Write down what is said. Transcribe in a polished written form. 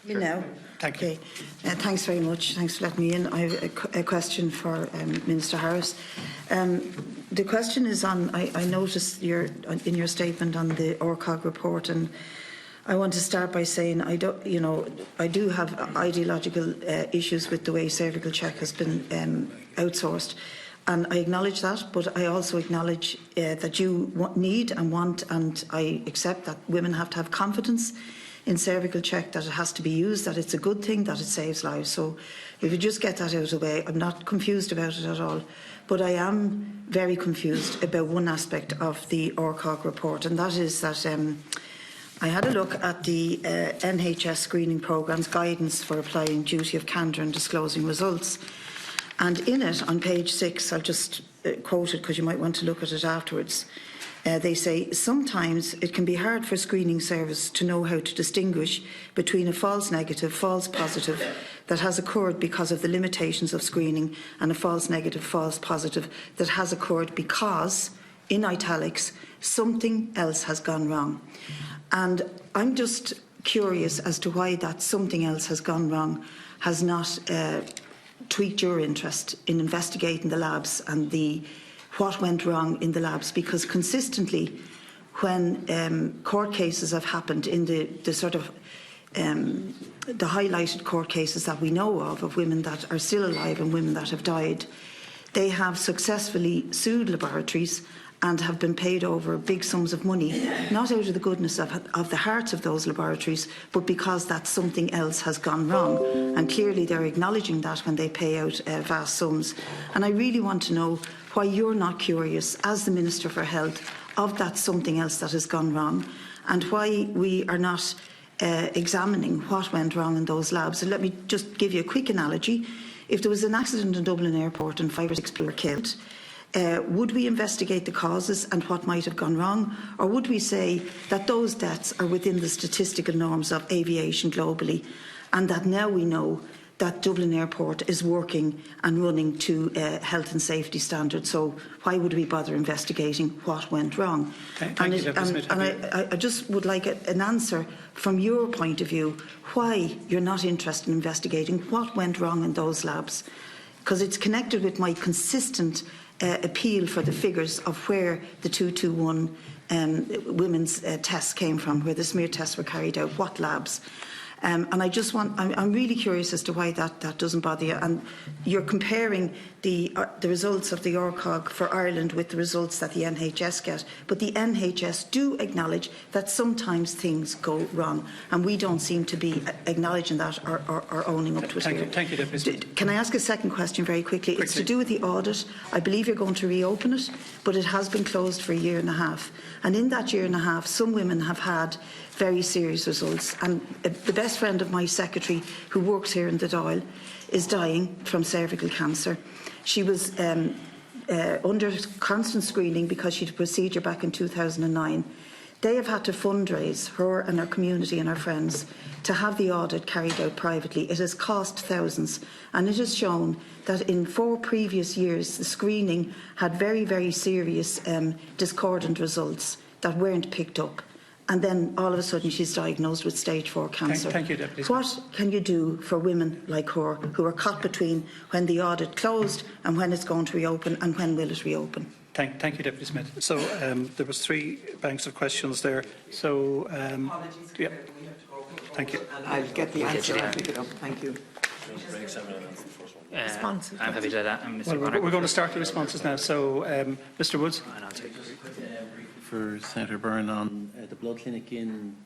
You know. Thank you. Okay. Thanks very much. Thanks for letting me in. I have a question for Minister Harris. The question is on. I noticed in your statement on the ORCOG report, and I want to start by saying I do have ideological issues with the way Cervical Check has been outsourced. And I acknowledge that, but I also acknowledge that you need and want, and I accept that women have to have confidence in Cervical Check, that it has to be used, that it's a good thing, that it saves lives. So if you just get that out of the way, I'm not confused about it at all. But I am very confused about one aspect of the ORCOG report, and that is that I had a look at the NHS screening programme's guidance for applying duty of candour and disclosing results. And in it, on page 6, I'll just quote it because you might want to look at it afterwards. They say, sometimes it can be hard for screening service to know how to distinguish between a false negative, false positive that has occurred because of the limitations of screening and a false negative, false positive that has occurred because, in italics, something else has gone wrong. And I'm just curious as to why that something else has gone wrong has not tweaked your interest in investigating the labs and what went wrong in the labs, because consistently when court cases have happened in the sort of the highlighted court cases that we know of women that are still alive and women that have died, they have successfully sued laboratories and have been paid over big sums of money, not out of the goodness of the hearts of those laboratories, but because that something else has gone wrong. And clearly they're acknowledging that when they pay out vast sums. And I really want to know why you're not curious, as the Minister for Health, of that something else that has gone wrong, and why we are not examining what went wrong in those labs. And let me just give you a quick analogy. If there was an accident in Dublin Airport and 5 or 6 people were killed, would we investigate the causes and what might have gone wrong, or would we say that those deaths are within the statistical norms of aviation globally, and that now we know that Dublin Airport is working and running to health and safety standards? So why would we bother investigating what went wrong? I just would like an answer from your point of view why you're not interested in investigating what went wrong in those labs, because it's connected with my consistent appeal for the figures of where the 221 women's tests came from, where the smear tests were carried out, what labs. And I just want, I'm really curious as to why that doesn't bother you. And you're comparing the results of the ORCOG for Ireland with the results that the NHS get. But the NHS do acknowledge that sometimes things go wrong. And we don't seem to be acknowledging that or owning up to it. Thank you, Deputy Speaker. Can I ask a second question very quickly? It's to do with the audit. I believe you're going to reopen it, but it has been closed for a year and a half. And in that year and a half, some women have had very serious results. And the best friend of my secretary, who works here in the Dáil, is dying from cervical cancer. She was under constant screening because she had a procedure back in 2009. They have had to fundraise, her and her community and her friends, to have the audit carried out privately. It has cost thousands, and it has shown that in 4 previous years the screening had very, very serious discordant results that weren't picked up. And then all of a sudden she's diagnosed with stage 4 cancer. Thank you, Deputy. What can you do for women like her who are caught between when the audit closed and when it's going to reopen, and when will it reopen? Thank you, Deputy Smith. So there was 3 banks of questions there. So yeah. Thank you. I'll get the answer and pick it up. Thank you. Responses. I'm happy to do that. Well, we're going to start the responses now. So Mr. Woods. For Senator Byrne on the blood clinic in